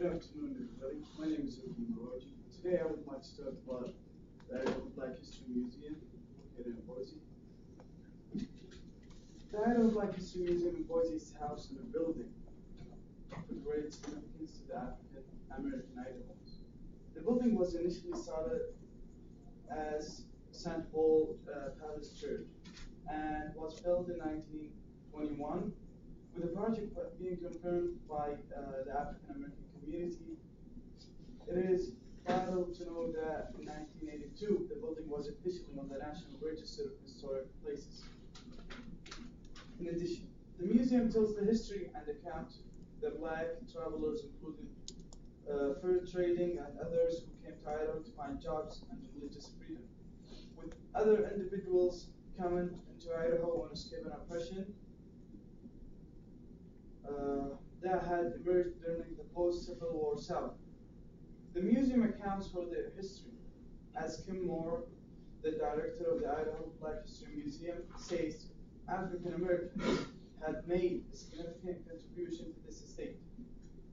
Good afternoon, everybody. My name is Ruben Moroji. Today I would like to talk about the Idaho Black History Museum located in Boise. The Idaho Black History Museum in Boise is housed in a building of great significance to the African American Idahoans. The building was initially started as St. Paul Palace Church and was built in 1921 with the project being confirmed by the African American community. It is vital to know that in 1982 the building was officially on the National Register of Historic Places. In addition, the museum tells the history and account the black travelers, including fur trading and others who came to Idaho to find jobs and religious freedom. With other individuals coming into Idaho on escaping oppression that had emerged during the post-Civil War South. The museum accounts for their history, as Kim Moore, the director of the Idaho Black History Museum, says African Americans had made a significant contribution to this estate.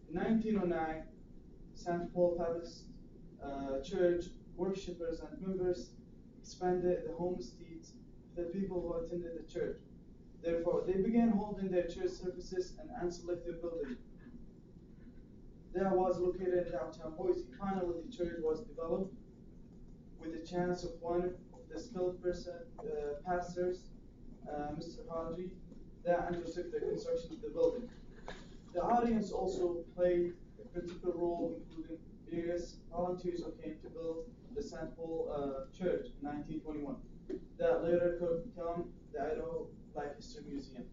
In 1909, St. Paul Palace Church worshippers and members expanded the homesteads of the people who attended the church. Therefore, they began holding their church services in an unselected building that was located in downtown Boise. Finally, the church was developed with the chance of one of the skilled pastors, Mr. Hodge, that undertook the construction of the building. The audience also played a critical role, including various volunteers who came to build the St. Paul Church in 1921, that later could become the Idaho Black History Museum.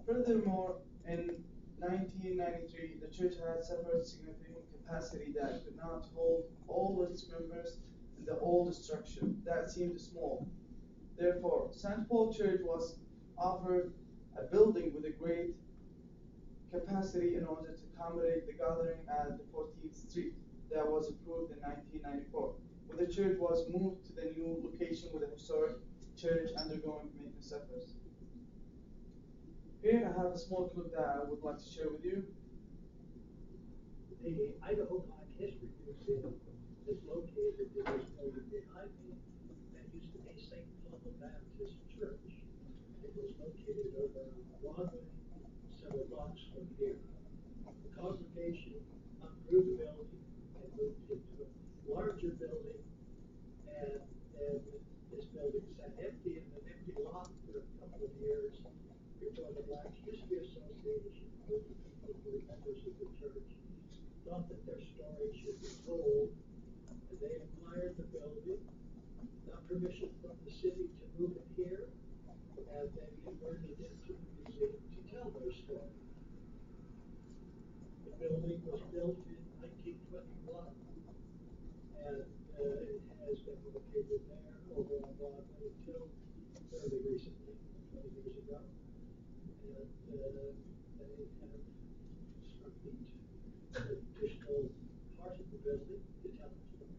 Furthermore, in 1993, the church had suffered significant capacity that could not hold all its members in the old structure that seemed small. Therefore, St. Paul Church was offered a building with a great capacity in order to accommodate the gathering at the 14th Street that was approved in 1994. When the church was moved to the new location with a historic church undergoing maintenance efforts. Here I have a small clip that I would like to share with you. The Idaho Black History Museum is located in this building behind me that used to be St. Paul Baptist Church. It was located over on Broadway, several blocks from here. The congregation outgrew the building and moved into a larger building, and then this building sat empty in an empty lot for a couple of years before the Black History Association, with the people who were members of the church, thought that their story should be told, and they acquired the building, got permission from the city to move it here, and then converted it into a museum to tell their story. The building was built in 1921, and it has been located there over on Broadway until fairly recently, 20 years ago. And they have constructed an additional part of the building to tell the story.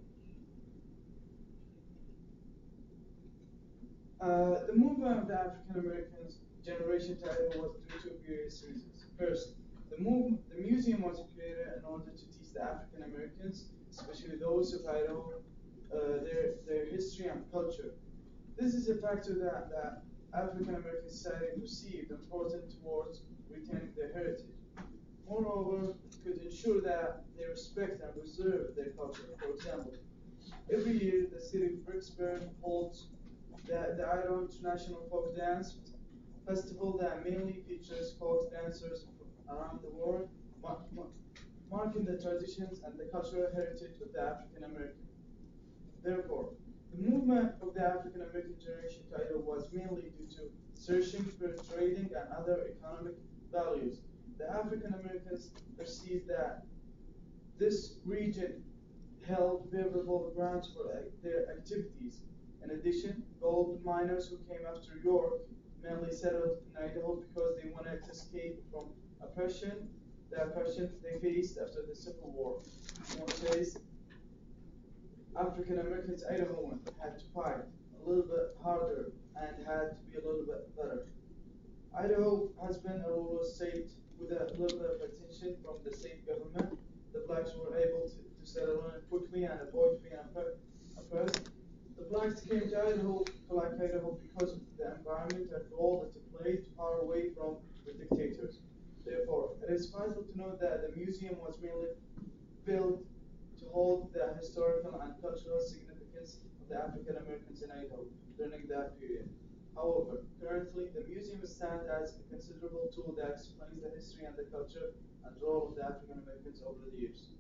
The movement of the African American generation to Idaho was due to various reasons. First, the museum was created in order to teach the African Americans, especially those of Idaho, their history and culture. This is a factor that African American society perceived important towards retaining their heritage. Moreover, it could ensure that they respect and preserve their culture. For example, every year the city of Vicksburg holds the Idaho International Folk Dance Festival that mainly features folk dancers from around the world, marking the traditions and the cultural heritage of the African American. Therefore, the movement of the African American generation to Idaho was mainly due to searching for trading and other economic values. The African Americans perceived that this region held favorable grounds for their activities. In addition, gold miners who came after York mainly settled in Idaho because they wanted to escape from the oppression they faced after the Civil War. Moore says African Americans Idahoan had to fight a little bit harder and had to be a little bit better. Idaho has been a rural state with a little bit of attention from the state government. settle in quickly and avoid being oppressed. The blacks came to Idaho, because of the environment and role that it played far away from the dictators. Therefore, it is vital to note that the museum was mainly built to hold the historical and cultural significance of the African Americans in Idaho during that period. However, currently, the museum stands as a considerable tool that explains the history and the culture and role of the African Americans over the years.